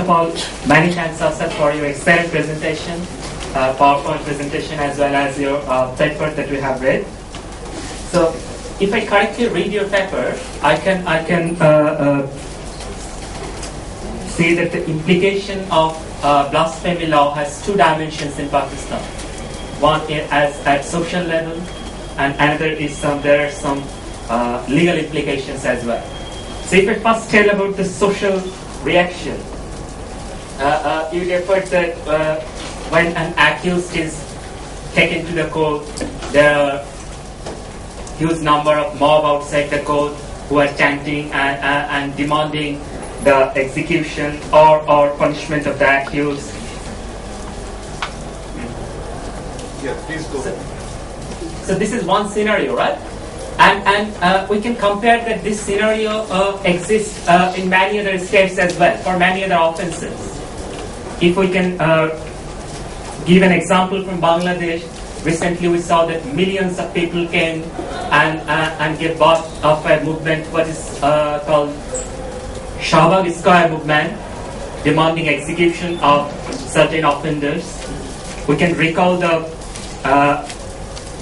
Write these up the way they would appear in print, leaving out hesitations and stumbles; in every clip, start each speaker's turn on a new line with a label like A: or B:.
A: of all, many thanks, Prasad, for your excellent presentation, PowerPoint presentation, as well as your paper that we have read. So, if I correctly read your paper, I can say that the implication of blasphemy law has two dimensions in Pakistan. One is at social level, and another is there are some legal implications as well. So if I first tell about the social reaction, you referred that when an accused is taken to the court, there are huge number of mob outside the court who are chanting and demanding the execution or punishment of the accused.
B: Yeah, please go.
A: So this is one scenario, right? And we can compare that this scenario exists in many other states as well, for many other offences. If we can give an example from Bangladesh, recently we saw that millions of people came and gave birth of a movement, what is called Shahbag Square movement, demanding execution of certain offenders. We can recall the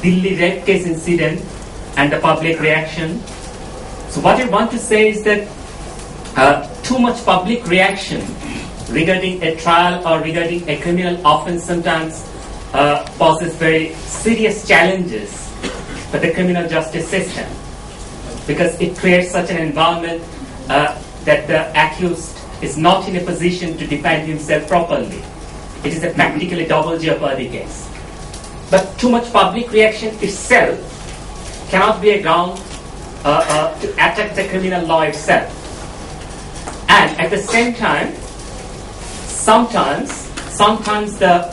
A: Delhi rape case incident and the public reaction. So what I want to say is that too much public reaction regarding a trial or regarding a criminal offense sometimes poses very serious challenges for the criminal justice system, because it creates such an environment that the accused is not in a position to defend himself properly. It is a practically double jeopardy case. But too much public reaction itself cannot be a ground to attack the criminal law itself. And at the same time, sometimes the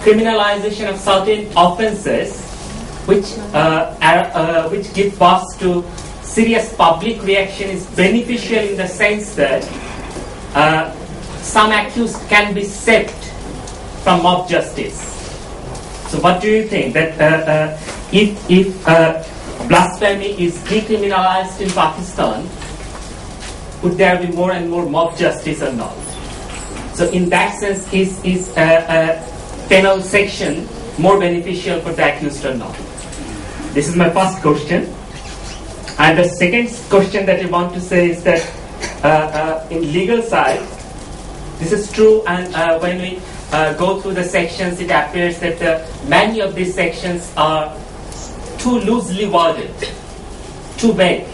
A: criminalization of certain offences which give birth to serious public reaction is beneficial in the sense that some accused can be saved from mob justice. So what do you think? That if blasphemy is decriminalized in Pakistan, would there be more and more mob justice or not? So in that sense, is a penal section more beneficial for the accused or not? This is my first question. And the second question that I want to say is that in legal side, this is true, and when we go through the sections, it appears that many of these sections are too loosely worded, too vague,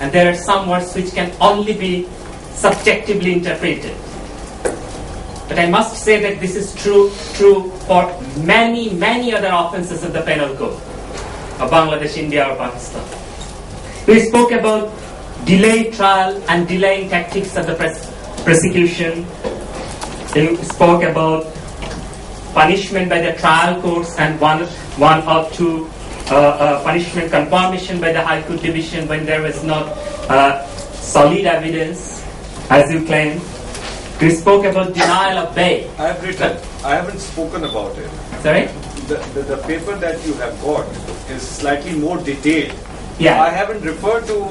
A: and there are some words which can only be subjectively interpreted. But I must say that this is true for many other offences of the penal code of Bangladesh, India, or Pakistan. We spoke about delayed trial and delaying tactics of the prosecution. We spoke about punishment by the trial courts and one or two punishment confirmation by the High Court division when there was not solid evidence, as you claim. We spoke about denial of bail.
B: I have written. I haven't spoken about it.
A: Sorry?
B: The paper that you have got is slightly more detailed.
A: Yeah.
B: I haven't referred to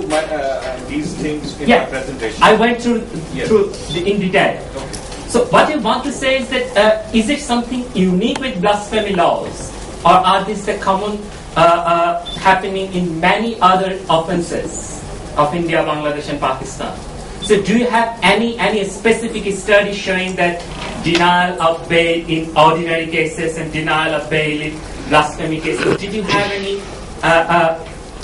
B: these things in my presentation.
A: I went through in detail.
B: Okay.
A: So what I want to say is that is it something unique with blasphemy laws, or are these the common happening in many other offences of India, Bangladesh, and Pakistan? So do you have any specific study showing that denial of bail in ordinary cases and denial of bail in blasphemy cases? Did you have any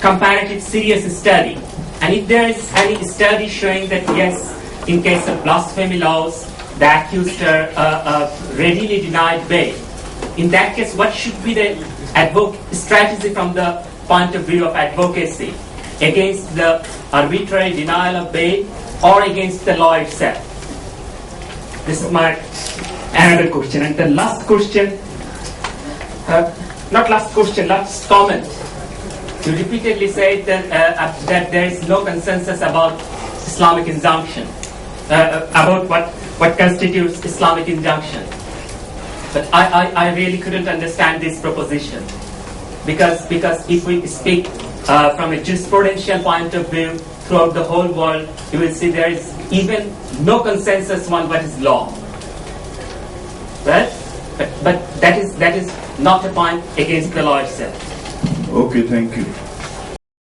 A: comparative serious study? And if there is any study showing that yes, in case of blasphemy laws, the accused are readily denied bail, in that case, what should be the strategy from the point of view of advocacy against the arbitrary denial of bail or against the law itself? This is my another question. And the last question, last comment. You repeatedly said that there is no consensus about Islamic injunction, about what constitutes Islamic injunction. But I really couldn't understand this proposition, because if we speak from a jurisprudential point of view throughout the whole world, you will see there is even no consensus on what is law. Right? But that is not a point against the law itself.
C: Okay, thank you.